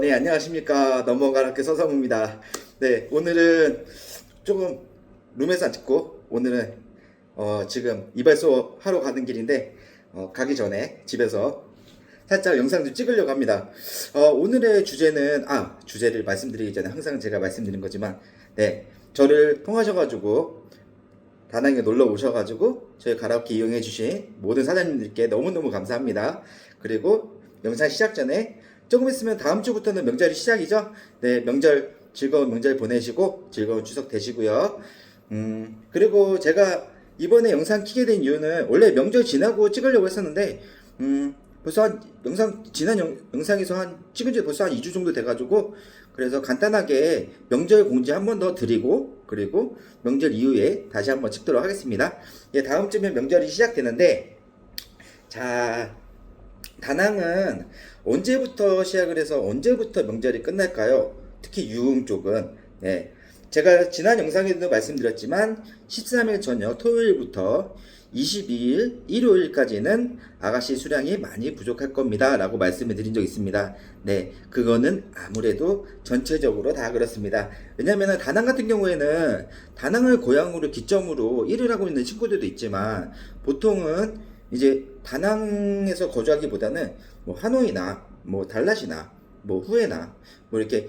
네, 안녕하십니까. 넘어갈 학교 서성우입니다. 네, 오늘은 조금 룸에서 안 찍고, 오늘은 지금 이발소 하러 가는 길인데, 가기 전에 집에서 살짝 영상 좀 찍으려고 합니다. 오늘의 주제는, 주제를 말씀드리기 전에 항상 제가 말씀드린 거지만, 네, 저를 통하셔가지고, 다낭에 놀러 오셔가지고, 저희 가라오케 이용해주신 모든 사장님들께 너무너무 감사합니다. 그리고 영상 시작 전에, 조금 있으면 다음 주부터는 명절이 시작이죠. 네, 즐거운 명절 보내시고 즐거운 추석 되시고요. 그리고 제가 이번에 영상 키게 된 이유는 원래 명절 지나고 찍으려고 했었는데 벌써 한 지난 영상에서 찍은 지 벌써 한 2주 정도 돼가지고, 그래서 간단하게 명절 공지 한 번 더 드리고, 그리고 명절 이후에 다시 한번 찍도록 하겠습니다. 예, 다음 주면 명절이 시작되는데, 자, 다낭은 언제부터 시작을 해서 언제부터 명절이 끝날까요? 특히 유흥 쪽은. 네. 제가 지난 영상에도 말씀드렸지만 13일 저녁 토요일부터 22일 일요일까지는 아가씨 수량이 많이 부족할 겁니다 라고 말씀을 드린 적 있습니다. 네, 그거는 아무래도 전체적으로 다 그렇습니다. 왜냐면 다낭 같은 경우에는 다낭을 고향으로 기점으로 일을 하고 있는 친구들도 있지만, 보통은 이제 다낭에서 거주하기보다는 뭐 하노이나 뭐 달랏이나 뭐 후에나 뭐 이렇게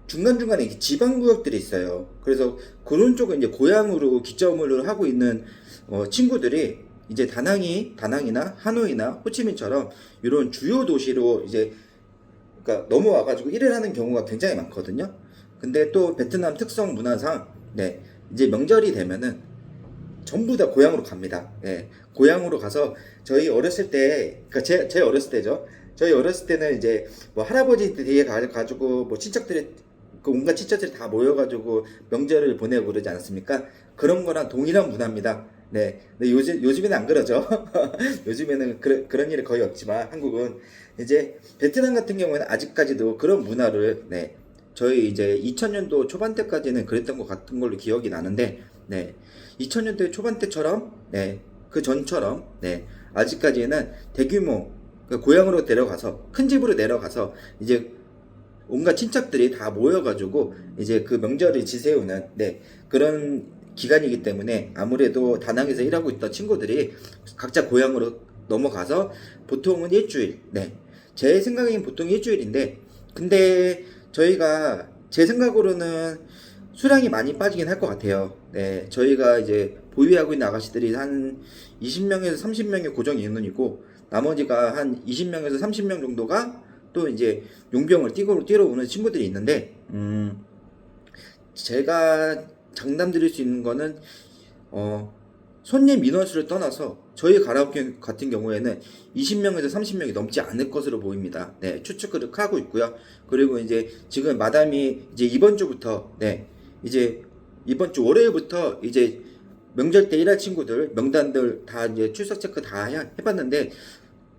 중간중간에 지방구역들이 있어요. 그래서 그런 쪽은 이제 고향으로 기점으로 하고 있는 친구들이 이제 다낭이나 하노이나 호치민처럼 이런 주요 도시로 이제 그러니까 넘어와가지고 일을 하는 경우가 굉장히 많거든요. 근데 또 베트남 특성 문화상, 네, 이제 명절이 되면은 전부 다 고향으로 갑니다. 예, 고향으로 가서 저희 어렸을 때, 그러니까 제 어렸을 때죠. 저희 어렸을 때는 이제 뭐 할아버지 댁에 가지고 뭐 친척들이, 그 온갖 친척들이 다 모여가지고 명절을 보내고 그러지 않았습니까? 그런 거랑 동일한 문화입니다. 네, 근데 요즘에는 안 그러죠. 요즘에는 그런 일이 거의 없지만, 한국은 이제 베트남 같은 경우에는 아직까지도 그런 문화를, 네, 저희 이제 2000년도 초반 때까지는 그랬던 것 같은 걸로 기억이 나는데, 네, 2000년대 초반 때처럼, 네, 그 전처럼, 네, 아직까지는 대규모, 그 고향으로 내려가서, 큰 집으로 내려가서 이제 온갖 친척들이 다 모여가지고 이제 그 명절을 지새우는, 네, 그런 기간이기 때문에 아무래도 다낭에서 일하고 있던 친구들이 각자 고향으로 넘어가서 보통은 일주일, 네, 제 생각엔 보통 일주일인데, 근데 저희가 제 생각으로는 수량이 많이 빠지긴 할 것 같아요. 네, 저희가 이제 보유하고 있는 아가씨들이 한 20명에서 30명의 고정 인원이고, 나머지가 한 20명에서 30명 정도가 또 이제 용병을 뛰러 오는 친구들이 있는데, 제가 장담드릴 수 있는 거는, 손님 인원수를 떠나서 저희 가라오케 같은 경우에는 20명에서 30명이 넘지 않을 것으로 보입니다. 네, 추측을 하고 있고요. 그리고 이제 지금 마담이 이제 이번 주부터, 네, 이제 이번 주 월요일부터 이제 명절 때 일할 친구들 명단들 다 이제 출석 체크 다 해봤는데,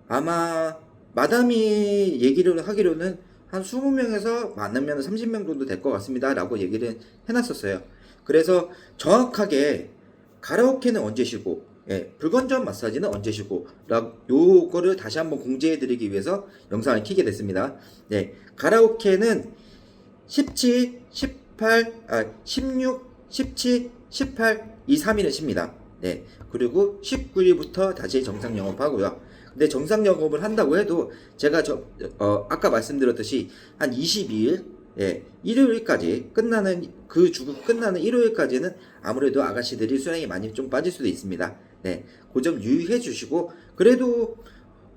아마 마담이 얘기를 하기로는 한 20명에서 많으면 30명 정도 될 것 같습니다 라고 얘기를 해놨었어요. 그래서 정확하게 가라오케는 언제 쉬고, 예, 불건전 마사지는 언제 쉬고, 요거를 다시 한번 공지해드리기 위해서 영상을 켜게 됐습니다. 네, 가라오케는 17, 18, 16, 17, 18, 이 3일은 쉽니다. 네, 그리고 19일부터 다시 정상 영업하고요. 근데 정상 영업을 한다고 해도 제가 아까 말씀드렸듯이 한 22일, 예, 일요일까지 그 주가 끝나는 일요일까지는 아무래도 아가씨들이 수량이 많이 좀 빠질 수도 있습니다. 네, 그 점 유의해 주시고, 그래도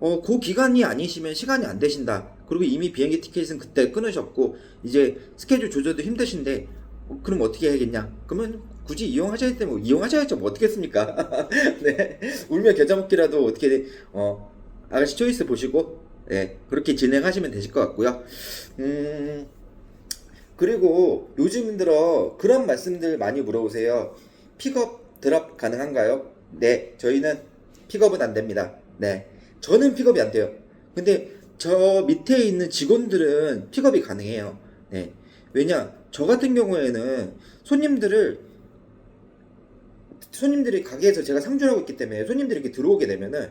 그 기간이 아니시면 시간이 안 되신다, 그리고 이미 비행기 티켓은 그때 끊으셨고 이제 스케줄 조절도 힘드신데, 그럼 어떻게 해야겠냐? 그러면 굳이 이용하셔야 되면 이용하셔야죠. 뭐 어떻게 했습니까? 네, 울며 겨자 먹기라도 어떻게, 아가씨 초이스 보시고, 네, 그렇게 진행하시면 되실 것 같고요. 그리고 요즘 들어 그런 말씀들 많이 물어보세요. 픽업 드랍 가능한가요? 네, 저희는 픽업은 안 됩니다. 네, 저는 픽업이 안 돼요. 근데 저 밑에 있는 직원들은 픽업이 가능해요. 네, 왜냐, 저 같은 경우에는 손님들이 가게에서 제가 상주를 하고 있기 때문에 손님들이 이렇게 들어오게 되면은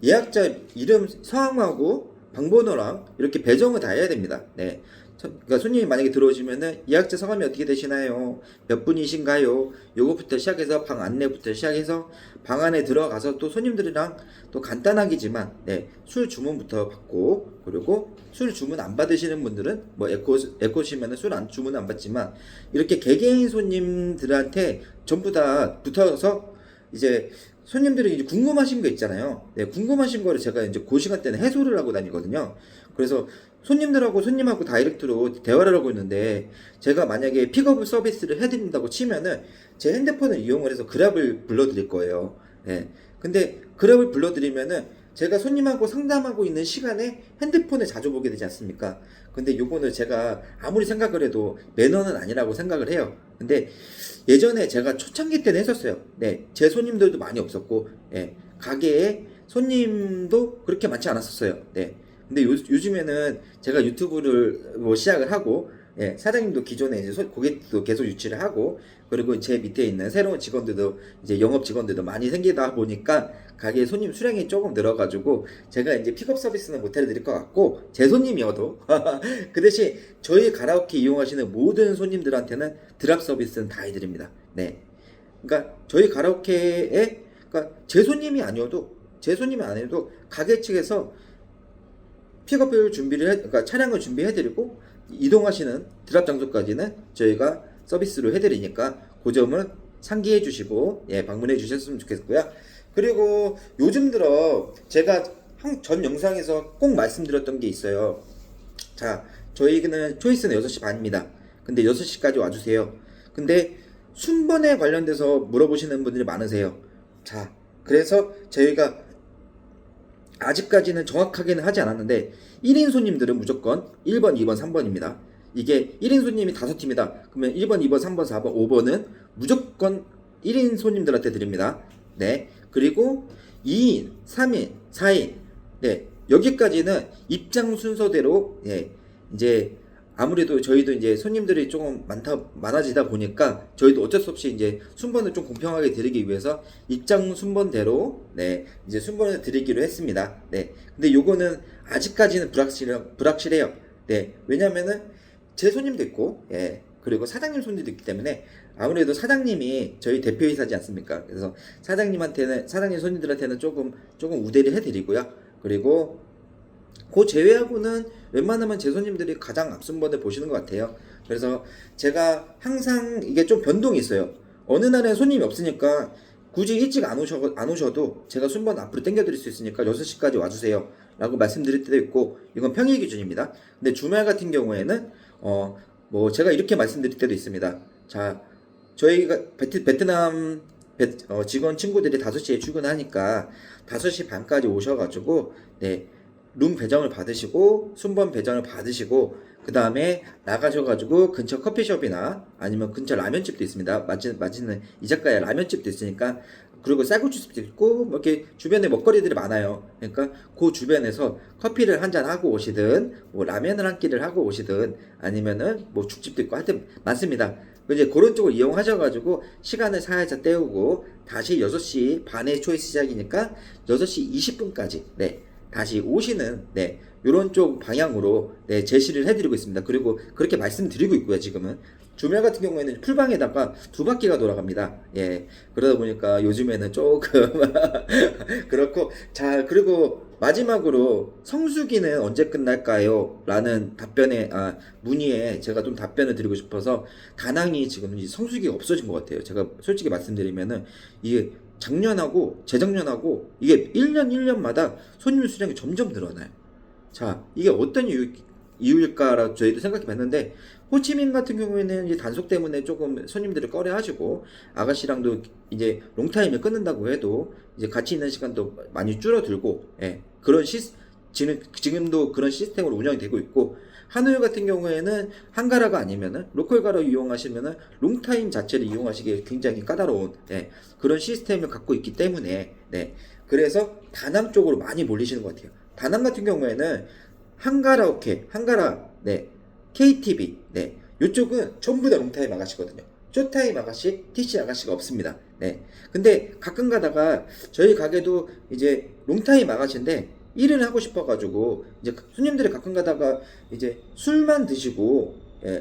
예약자 이름 성함하고 방번호랑 이렇게 배정을 다 해야 됩니다. 네. 그러니까 손님이 만약에 들어오시면은 예약자 성함이 어떻게 되시나요? 몇 분이신가요? 요것부터 시작해서 방 안내부터 시작해서 방 안에 들어가서 또 손님들이랑 또 간단하게지만 네, 술 주문부터 받고 그리고 술 주문 안 받으시는 분들은 뭐 에코시면은 술 안 주문 안 받지만 이렇게 개개인 손님들한테 전부 다 붙어서 이제 손님들이 이제 궁금하신 거 있잖아요. 네, 궁금하신 거를 제가 이제 그 시간대는 해소를 하고 다니거든요. 그래서 손님하고 다이렉트로 대화를 하고 있는데 제가 만약에 픽업 서비스를 해드린다고 치면은 제 핸드폰을 이용을 해서 그랩을 불러드릴 거예요. 네. 근데 그랩을 불러드리면은 제가 손님하고 상담하고 있는 시간에 핸드폰을 자주 보게 되지 않습니까? 근데 요거는 제가 아무리 생각을 해도 매너는 아니라고 생각을 해요. 근데 예전에 제가 초창기 때는 했었어요. 네, 제 손님들도 많이 없었고, 예, 가게에 손님도 그렇게 많지 않았었어요. 네. 근데 요즘에는 제가 유튜브를 뭐 시작을 하고, 예, 사장님도 기존에 이제 고객도 계속 유치를 하고, 그리고 제 밑에 있는 새로운 직원들도 이제 영업 직원들도 많이 생기다 보니까 가게 손님 수량이 조금 늘어가지고 제가 이제 픽업 서비스는 못 해드릴 것 같고 제 손님이어도 그 대신 저희 가라오케 이용하시는 모든 손님들한테는 드랍 서비스는 다 해드립니다. 네, 그러니까 저희 가라오케에 그러니까 제 손님이 아니어도 가게 측에서 픽업을 그러니까 차량을 준비해드리고 이동하시는 드랍 장소까지는 저희가 서비스로 해드리니까 그 점은 상기해 주시고 예, 방문해 주셨으면 좋겠고요. 그리고 요즘 들어 제가 전 영상에서 꼭 말씀드렸던 게 있어요. 자, 저희는 초이스는 6시 반입니다. 근데 6시까지 와주세요. 근데 순번에 관련돼서 물어보시는 분들이 많으세요. 자, 그래서 저희가 아직까지는 정확하게는 하지 않았는데 1인 손님들은 무조건 1번, 2번, 3번입니다. 이게 1인 손님이 5팀이다. 그러면 1번, 2번, 3번, 4번, 5번은 무조건 1인 손님들한테 드립니다. 네. 그리고 2인, 3인, 4인. 네. 여기까지는 입장 순서대로 예. 이제 아무래도 저희도 이제 손님들이 조금 많아지다 보니까 저희도 어쩔 수 없이 이제 순번을 좀 공평하게 드리기 위해서 입장 순번대로 네, 이제 순번을 드리기로 했습니다. 네. 근데 요거는 아직까지는 불확실해요. 네. 왜냐면은 제 손님도 있고, 예. 그리고 사장님 손님도 있기 때문에 아무래도 사장님이 저희 대표이사지 않습니까? 그래서 사장님 손님들한테는 조금 우대를 해드리고요. 그리고 그 제외하고는 웬만하면 제 손님들이 가장 앞순번을 보시는 것 같아요. 그래서 제가 항상 이게 좀 변동이 있어요. 어느 날엔 손님이 없으니까 굳이 일찍 안 오셔도 제가 순번 앞으로 당겨드릴 수 있으니까 6시까지 와주세요 라고 말씀드릴 때도 있고, 이건 평일 기준입니다. 근데 주말 같은 경우에는 뭐 제가 이렇게 말씀드릴 때도 있습니다. 자, 저희가 베트남 직원 친구들이 5시에 출근하니까 5시 반까지 오셔가지고 네, 룸 배정을 받으시고 순번 배정을 받으시고 그 다음에 나가셔가지고 근처 커피숍이나 아니면 근처 라면집도 있습니다. 맛있는 이자카야 라면집도 있으니까, 그리고 쌀국수집도 있고 뭐 이렇게 주변에 먹거리들이 많아요. 그러니까 그 주변에서 커피를 한잔 하고 오시든 뭐 라면을 한 끼를 하고 오시든 아니면은 뭐 죽집도 있고 하여튼 많습니다. 이제 그런 쪽을 이용하셔가지고 시간을 살짝 때우고 다시 6시 반에 초이스 시작이니까 6시 20분까지 네, 다시 오시는 네, 요런 쪽 방향으로 네, 제시를 해드리고 있습니다. 그리고 그렇게 말씀드리고 있고요. 지금은 주말 같은 경우에는 풀방에다가 2바퀴가 돌아갑니다. 예, 그러다 보니까 요즘에는 조금 그렇고, 자, 그리고 마지막으로 성수기는 언제 끝날까요? 라는 문의에 제가 좀 답변을 드리고 싶어서, 다낭이 지금 성수기가 없어진 것 같아요. 제가 솔직히 말씀드리면은 이게 작년하고 재작년하고 이게 1년마다 손님 수량이 점점 늘어나요. 자, 이게 어떤 이유일까라 저희도 생각해 봤는데, 호치민 같은 경우에는 이제 단속 때문에 조금 손님들을 꺼려 하시고, 아가씨랑도 이제 롱타임을 끊는다고 해도 이제 같이 있는 시간도 많이 줄어들고, 예, 지금도 그런 시스템으로 운영이 되고 있고, 하노이 같은 경우에는 한가라가 아니면은 로컬가로 이용하시면은 롱타임 자체를 이용하시기에 굉장히 까다로운 예, 그런 시스템을 갖고 있기 때문에 네, 그래서 다낭 쪽으로 많이 몰리시는 것 같아요. 다낭 같은 경우에는 한가라, 네, KTV, 네, 이쪽은 전부 다 롱타임 아가씨거든요. 쇼타임 아가씨, TC 아가씨가 없습니다. 네, 근데 가끔 가다가 저희 가게도 이제 롱타임 아가씨인데 일을 하고 싶어가지고 이제 손님들이 가끔 가다가 이제 술만 드시고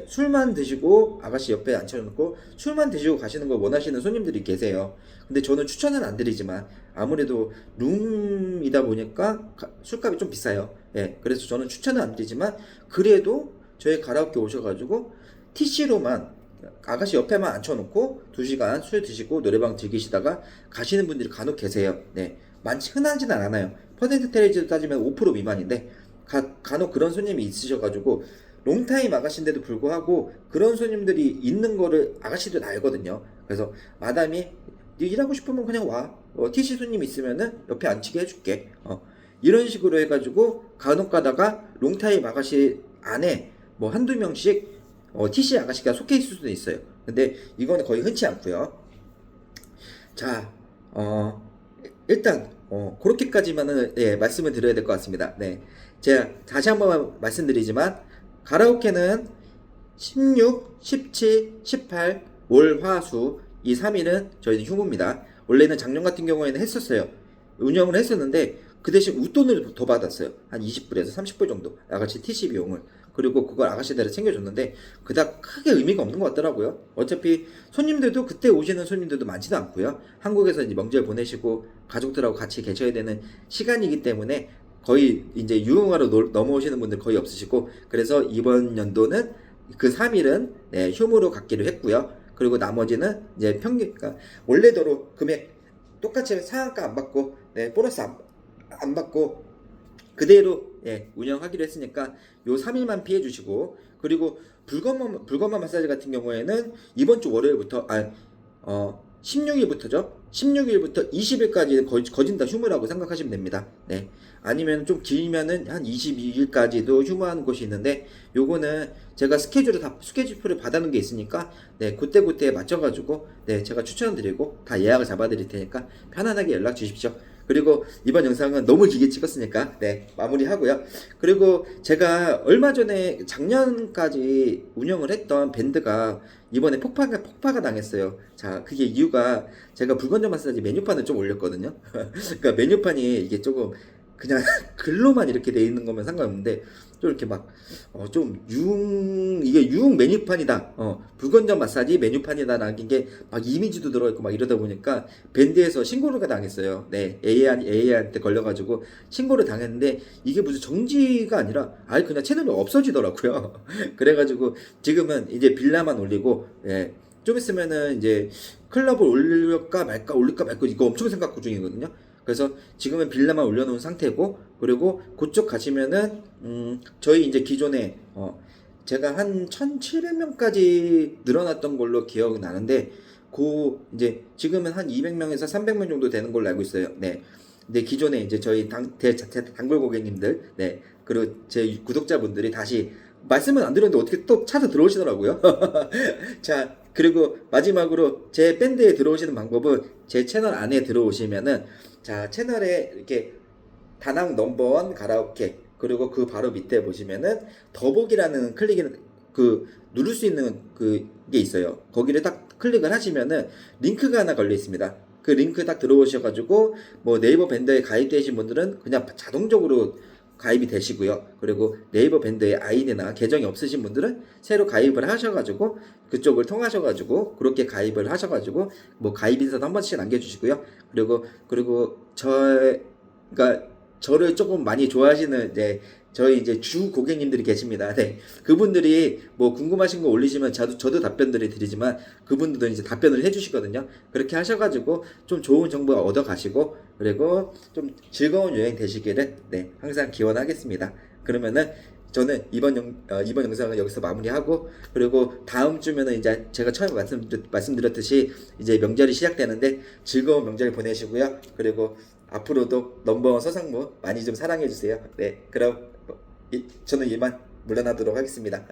술만 드시고 아가씨 옆에 앉혀놓고 술만 드시고 가시는 걸 원하시는 손님들이 계세요. 근데 저는 추천은 안 드리지만 아무래도 룸이다 보니까 술값이 좀 비싸요. 그래서 저는 추천은 안 드리지만 그래도 저희 가라오케 오셔가지고 TC로만 아가씨 옆에만 앉혀놓고 2시간 술 드시고 노래방 즐기시다가 가시는 분들이 간혹 계세요. 많지 흔하지는 않아요. 퍼센테이지로 따지면 5% 미만인데 간혹 그런 손님이 있으셔가지고 롱타임 아가씨인데도 불구하고 그런 손님들이 있는 거를 아가씨도 알거든요. 그래서 마담이 네 일하고 싶으면 그냥 와. TC 손님 있으면은 옆에 앉히게 해줄게. 이런 식으로 해가지고 간혹 가다가 롱타임 아가씨 안에 뭐 한두 명씩 TC 아가씨가 속해 있을 수도 있어요. 근데 이거는 거의 흔치 않고요. 자, 일단 그렇게까지만은 말씀을 드려야 될 것 같습니다. 제가 다시 한번 말씀드리지만 가라오케는 16, 17, 18, 월, 화, 수 이 3일은 저희는 휴무입니다. 원래는 작년 같은 경우에는 했었어요. 운영을 했었는데 그 대신 웃돈을 더 받았어요. 한 20불에서 30불 정도 아가씨 TC 비용을. 그리고 그걸 아가씨들이 챙겨줬는데 그닥 크게 의미가 없는 것 같더라고요. 어차피 손님들도 그때 오시는 손님들도 많지도 않고요. 한국에서 이제 명절 보내시고 가족들하고 같이 계셔야 되는 시간이기 때문에 거의 이제 유흥하러 넘어오시는 분들 거의 없으시고, 그래서 이번 연도는 그 3일은 휴무로 갖기로 했고요. 그리고 나머지는 이제 평균, 그러니까 원래대로 금액 똑같이 상한가 안 받고 보너스 안 받고 그대로 운영하기로 했으니까 요 3일만 피해 주시고, 그리고 불검만 마사지 같은 경우에는 이번 주 월요일부터 16일부터죠. 16일부터 20일까지 거진 다 휴무라고 생각하시면 됩니다. 아니면 좀 길면은 한 22일까지도 휴무하는 곳이 있는데, 요거는 제가 스케줄표를 받아놓은 게 있으니까 그때 맞춰가지고 제가 추천드리고 다 예약을 잡아드릴 테니까 편안하게 연락 주십시오. 그리고 이번 영상은 너무 길게 찍었으니까 마무리하고요. 그리고 제가 얼마 전에 작년까지 운영을 했던 밴드가 이번에 폭파가 당했어요. 자, 그게 이유가 제가 불건조 마사지 메뉴판을 좀 올렸거든요. 그러니까 메뉴판이 이게 조금 그냥 글로만 이렇게 돼 있는 거면 상관없는데 좀 이렇게 막 좀 이게 유흥 메뉴판이다, 불건조 마사지 메뉴판이다라는 게 막 이미지도 들어있고 막 이러다 보니까 밴드에서 신고를 당했어요. AI한테 걸려가지고 신고를 당했는데 이게 무슨 정지가 아니라 아예 그냥 채널이 없어지더라고요. 그래가지고 지금은 이제 빌라만 올리고 좀 있으면은 이제 클럽을 올릴까 말까 이거 엄청 생각 중이거든요. 그래서 지금은 빌라만 올려놓은 상태고, 그리고 그쪽 가시면은 저희 이제 기존에 제가 한 1,700명까지 늘어났던 걸로 기억이 나는데 이제 지금은 한 200명에서 300명 정도 되는 걸로 알고 있어요. 근데 기존에 이제 저희 단골 고객님들, 그리고 제 구독자분들이 다시 말씀은 안 드렸는데 어떻게 또 찾아 들어오시더라고요. 자, 그리고 마지막으로 제 밴드에 들어오시는 방법은 제 채널 안에 들어오시면은, 자, 채널에 이렇게 다낭 넘버원 가라오케, 그리고 그 바로 밑에 보시면은 더보기라는 누를 수 있는 그게 있어요. 거기를 딱 클릭을 하시면은 링크가 하나 걸려 있습니다. 그 링크 딱 들어오셔가지고 뭐 네이버 밴드에 가입되신 분들은 그냥 자동적으로 가입이 되시고요. 그리고 네이버 밴드에 아이디나 계정이 없으신 분들은 새로 가입을 하셔가지고 그쪽을 통하셔가지고 그렇게 가입을 하셔가지고 뭐 가입 인사도 한 번씩 남겨주시고요. 그리고 저를 조금 많이 좋아하시는 저희 이제 주 고객님들이 계십니다. 그분들이 뭐 궁금하신 거 올리시면 저도 답변들을 드리지만 그분들도 이제 답변을 해주시거든요. 그렇게 하셔가지고 좀 좋은 정보 얻어 가시고, 그리고 좀 즐거운 여행 되시기를 항상 기원하겠습니다. 그러면은 저는 이번 영상은 여기서 마무리하고, 그리고 다음 주면은 이제 제가 처음에 말씀드렸듯이 이제 명절이 시작되는데 즐거운 명절 보내시고요. 그리고 앞으로도 넘버원 서상무 많이 좀 사랑해주세요. 그럼 저는 이만 물러나도록 하겠습니다.